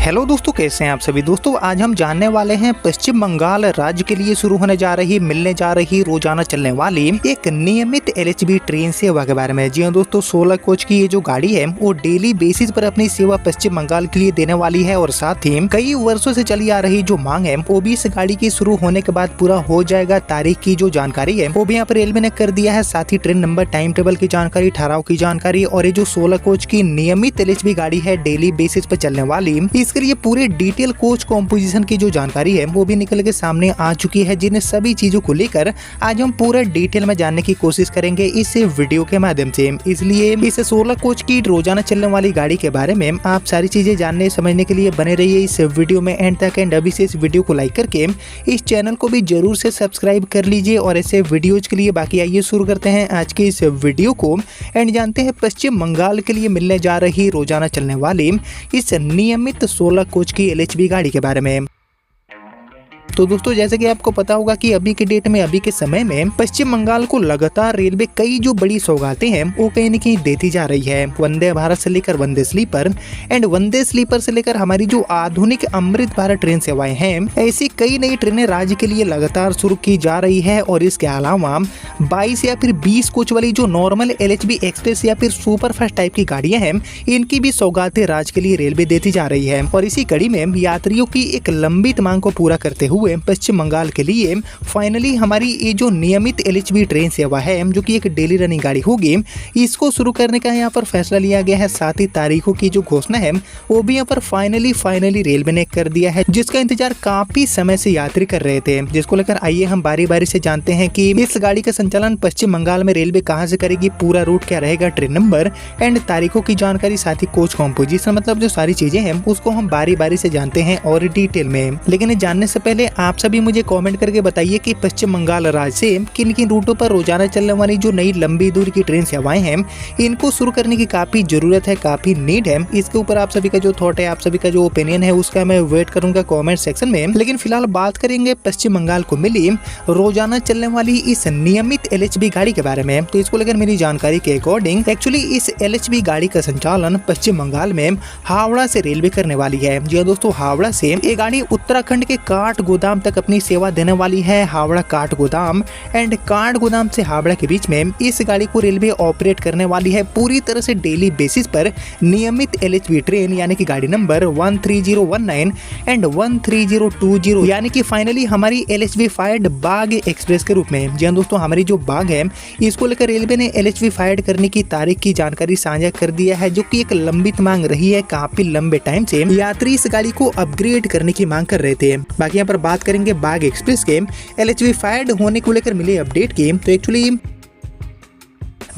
Hello दोस्तों, कैसे हैं आप सभी। दोस्तों आज हम जानने वाले हैं पश्चिम बंगाल राज्य के लिए शुरू होने जा रही मिलने जा रही रोजाना चलने वाली एक नियमित एलएचबी ट्रेन सेवा के बारे में। जी हाँ दोस्तों, 16 कोच की ये जो गाड़ी है वो डेली बेसिस पर अपनी सेवा पश्चिम बंगाल के लिए देने वाली है और साथ ही कई वर्षों से चली आ रही जो मांग है वो भी इस गाड़ी की शुरू होने के बाद पूरा हो जाएगा। तारीख की जो जानकारी है वो भी यहाँ पर रेलवे ने कर दिया है। साथ ही ट्रेन नंबर, टाइम टेबल की जानकारी, ठहराव की जानकारी और ये जो 16 कोच की नियमित एलएचबी गाड़ी है डेली बेसिस पर चलने वाली, इसके लिए पूरे डिटेल कोच कॉम्पोजिशन की जो जानकारी है वो भी निकल के सामने आ चुकी है। जिन सभी चीजों को लेकर आज हम पूरा डिटेल में जानने की कोशिश करेंगे इस वीडियो के माध्यम से। इसलिए इस 16 कोच की रोजाना चलने वाली गाड़ी के बारे में आप सारी चीजें जानने समझने के लिए बने रहिए इस वीडियो में एंड तक। एंड अभी से इस वीडियो को लाइक करके इस चैनल को भी जरूर से सब्सक्राइब कर लीजिए और ऐसे वीडियोज के लिए। बाकी आइए शुरू करते हैं आज के इस वीडियो को एंड जानते हैं पश्चिम बंगाल के लिए मिलने जा रही रोजाना चलने वाली इस नियमित 16 कोच की एलएचबी गाड़ी के बारे में। तो दोस्तों जैसे कि आपको पता होगा कि अभी के डेट में, अभी के समय में पश्चिम बंगाल को लगातार रेलवे कई जो बड़ी सौगातें हैं वो कहीं न कहीं देती जा रही है। वंदे भारत से लेकर वंदे स्लीपर एंड वंदे स्लीपर से लेकर हमारी जो आधुनिक अमृत भारत ट्रेन सेवाएं हैं, ऐसी कई नई ट्रेनें राज्य के लिए लगातार शुरू की जा रही है। और इसके अलावा 22 या फिर 20 कोच वाली जो नॉर्मल एलएचबी एक्सप्रेस या फिर सुपर फास्ट टाइप की गाड़ियां हैं, इनकी भी सौगातें राज्य के लिए रेलवे देती जा रही है। और इसी कड़ी में यात्रियों की एक लंबित मांग को पूरा करते हुए पश्चिम बंगाल के लिए फाइनली हमारी ये जो नियमित एलएचबी ट्रेन सेवा है, जो कि एक डेली रनिंग गाड़ी होगी, इसको शुरू करने का यहाँ पर फैसला लिया गया है। साथ ही तारीखों की जो घोषणा है वो भी यहाँ पर फाइनली रेलवे ने कर दिया है, जिसका इंतजार काफी समय से यात्री कर रहे थे। जिसको लेकर आइए हम बारी बारी से जानते हैं कि इस गाड़ी का संचालन पश्चिम बंगाल में रेलवे कहाँ से करेगी, पूरा रूट क्या रहेगा, ट्रेन नंबर एंड तारीखों की जानकारी, साथ ही कोच कॉम्पोजिशन, मतलब जो सारी चीजें हैं उसको हम बारी बारी से जानते हैं और डिटेल में। लेकिन जानने से पहले आप सभी मुझे कमेंट करके बताइए कि पश्चिम बंगाल राज्य से किन किन रूटों पर रोजाना चलने वाली जो नई लंबी दूरी की ट्रेन सेवाएं हैं, इनको शुरू करने की काफी जरूरत है, काफी नीड है। इसके ऊपर आप सभी का जो थॉट है, आप सभी का जो ओपिनियन है, उसका मैं वेट करूंगा कमेंट सेक्शन में। लेकिन फिलहाल बात करेंगे पश्चिम बंगाल को मिली रोजाना चलने वाली इस नियमित एलएचबी गाड़ी के बारे में। तो इसको लेकर मेरी जानकारी के अकॉर्डिंग एक्चुअली इस एलएचबी गाड़ी का संचालन पश्चिम बंगाल में हावड़ा से रेलवे करने वाली है। जी दोस्तों, हावड़ा से ये गाड़ी उत्तराखंड के काठ गोदाम तक अपनी सेवा देने वाली है। हावड़ा काठ गोदाम एंड काठ गोदाम से हावड़ा के बीच में इस गाड़ी को रेलवे ऑपरेट करने वाली है पूरी तरह से डेली बेसिस पर नियमित एलएचबी ट्रेन, यानी कि गाड़ी नंबर 13019 एंड 13020, यानी कि फाइनली हमारी एलएचबी फायर्ड बाग एक्सप्रेस के रूप में। जी हाँ दोस्तों, हमारी जो बाग है इसको लेकर रेलवे ने एलएचबी फायर्ड करने की तारीख की जानकारी साझा कर दिया है, जो कि एक लंबित मांग रही है। काफी लंबे टाइम से यात्री इस गाड़ी को अपग्रेड करने की मांग कर रहे थे। बाकी यहाँ पर बात करेंगे बाग एक्सप्रेस के एलएचबी फायर्ड होने को लेकर मिले अपडेट की। तो एक्चुअली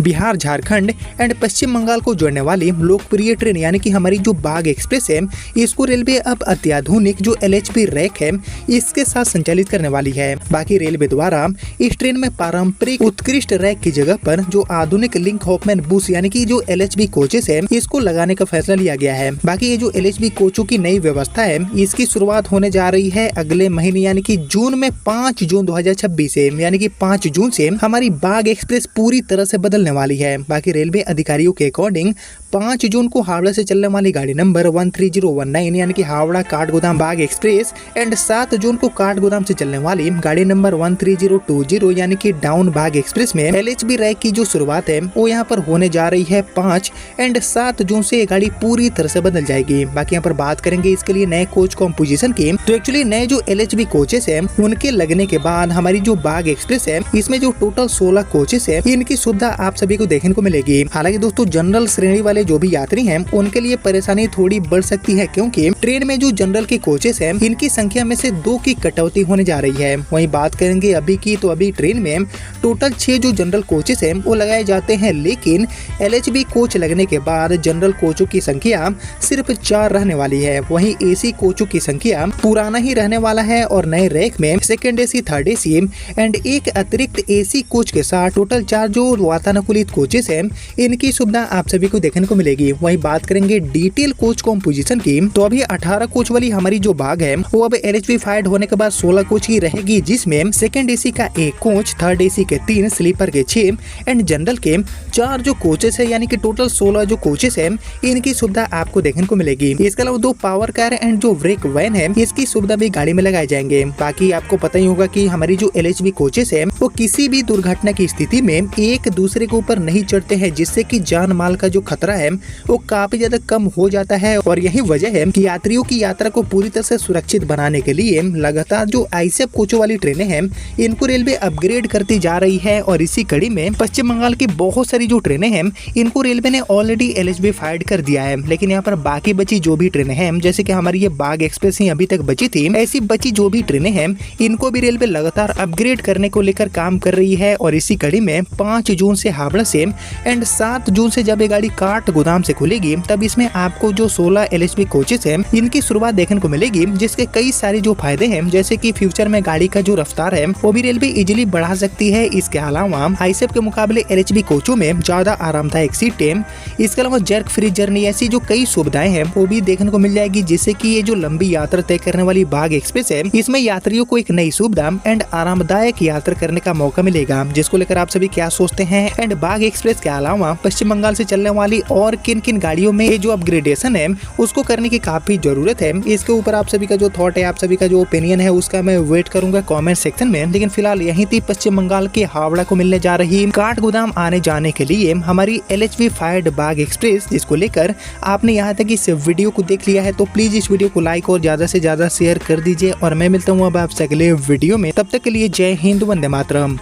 बिहार, झारखंड एंड पश्चिम बंगाल को जोड़ने वाली लोकप्रिय ट्रेन, यानी कि हमारी जो बाग एक्सप्रेस है, इसको रेलवे अब अत्याधुनिक जो एलएचबी रैक है इसके साथ संचालित करने वाली है। बाकी रेलवे द्वारा इस ट्रेन में पारंपरिक उत्कृष्ट रैक की जगह पर जो आधुनिक लिंक हॉफमैन बूस, यानी कि जो एलएचबी कोचेस है, इसको लगाने का फैसला लिया गया है। बाकी ये जो एलएचबी कोचों की नई व्यवस्था है, इसकी शुरुआत होने जा रही है अगले महीने, यानी कि जून में 5 जून 2026 से, यानी कि 5 जून से हमारी बाग एक्सप्रेस पूरी तरह से बदलने वाली है। बाकी रेलवे अधिकारियों के अकॉर्डिंग 5 जून को हावड़ा से चलने वाली गाड़ी नंबर 13019, यानी कि हावड़ा काठगोदाम बाग एक्सप्रेस एंड 7 जून को काठगोदाम से चलने वाली गाड़ी नंबर 13020, यानी कि डाउन बाग एक्सप्रेस में एलएचबी रैक की जो शुरुआत है वो यहाँ पर होने जा रही है 5 एंड 7 जून से ये गाड़ी पूरी तरह से बदल जाएगी। बाकी यहाँ पर बात करेंगे इसके लिए नए कोच कॉम्पोजिशन की। तो एक्चुअली नए जो एलएचबी कोचेस है उनके लगने के बाद हमारी जो बाग एक्सप्रेस है इसमें जो टोटल 16 कोचेस है, इनकी सुविधा आप सभी को देखने को मिलेगी। हालांकि दोस्तों जनरल श्रेणी वाले जो भी यात्री हैं उनके लिए परेशानी थोड़ी बढ़ सकती है, क्योंकि ट्रेन में जो जनरल के कोचेस हैं इनकी संख्या में से 2 की कटौती होने जा रही है। वहीं बात करेंगे अभी की, तो अभी ट्रेन में टोटल 6 जो जनरल कोचेस हैं वो लगाए जाते हैं, लेकिन एलएचबी कोच लगने के बाद जनरल कोचों की संख्या सिर्फ 4 रहने वाली है। वहीं एसी कोचों की संख्या पुराना ही रहने वाला है और नए रैक में second AC, third AC and एक अतिरिक्त एसी कोच के साथ टोटल 4 जो वातानुकूलित वातानुकूलित कोचेस है, इनकी सुविधा आप सभी को देखने को मिलेगी। वहीं बात करेंगे डिटेल कोच कॉम्पोजिशन की, तो अभी 18 कोच वाली हमारी जो बाग है वो अब इलेक्ट्रीफाइड होने के बाद 16 कोच की रहेगी, जिसमें सेकंड एसी का 1 कोच, थर्ड एसी के 3, स्लीपर के 6 एंड जनरल के 4 जो कोचेस है, यानी कि टोटल 16 जो कोचेस है, इनकी सुविधा आपको देखने को मिलेगी। इसके अलावा 2 पावर कार एंड जो ब्रेक वैन है, इसकी सुविधा भी गाड़ी में लगाए जाएंगे। बाकी आपको पता ही होगा कि हमारी जो LHV कोचेस है वो किसी भी दुर्घटना की स्थिति में एक दूसरे के ऊपर नहीं चढ़ते हैं, जिससे कि जान माल का जो खतरा है वो काफी ज्यादा कम हो जाता है। और यही वजह है कि यात्रियों की यात्रा को पूरी तरह से सुरक्षित बनाने के लिए लगातार जो ICF कोचों वाली ट्रेनें हैं, इनको रेलवे अपग्रेड करती जा रही है। और इसी कड़ी में पश्चिम बंगाल की बहुत सारी जो ट्रेनें हैं, इनको रेलवे ने ऑलरेडी LHV-फाइड कर दिया है। लेकिन यहाँ पर बाकी बची जो भी ट्रेनें हैं, जैसे कि हमारी ये बाग एक्सप्रेस ही अभी तक बची थी, ऐसी बची जो भी ट्रेनें हैं, इनको भी रेलवे लगातार अपग्रेड करने को लेकर काम कर रही है। और इसी कड़ी में 5 जून से हावड़ा से एंड 7 जून से जब ये गाड़ी काठ गोदाम से खुलेगी, तब इसमें आपको जो 16 LHV कोचेस हैं, इनकी शुरुआत देखने को मिलेगी, जिसके कई सारे जो फायदे हैं, जैसे कि फ्यूचर में गाड़ी का जो रफ्तार है वो भी रेलवे इजीली बढ़ा सकती है। इसके अलावा ICF के मुकाबले LHV कोचों में ज्यादा आरामदायक सीटें, इसके अलावा जर्क फ्री जर्नी, ऐसी जो कई सुविधाएं हैं वो भी देखने को मिल जाएगी, जिससे कि ये जो लंबी यात्रा तय करने वाली बाग एक्सप्रेस है, इसमें यात्रियों को एक नई सुविधा एंड आरामदायक यात्रा करने का मौका मिलेगा। जिसको लेकर आप सभी क्या सोचते हैं? एंड बाग एक्सप्रेस के अलावा पश्चिम बंगाल से चलने वाली और किन किन गाड़ियों में ये जो अपग्रेडेशन है उसको करने की काफी जरूरत है, इसके ऊपर आप सभी का जो थॉट है, आप सभी का जो ओपिनियन है, उसका मैं वेट करूंगा कमेंट सेक्शन में। लेकिन फिलहाल यहीं थी पश्चिम बंगाल के हावड़ा को मिलने जा रही काठगोदाम आने जाने के लिए हमारी LHV-फाइड बाग एक्सप्रेस, जिसको लेकर आपने यहाँ तक इस वीडियो को देख लिया है, तो प्लीज इस वीडियो को लाइक और ज्यादा से ज्यादा शेयर कर दीजिए। और मैं मिलता हूँ अब आपसे अगले वीडियो में, तब तक के लिए जय हिंद, वंदे मातरम।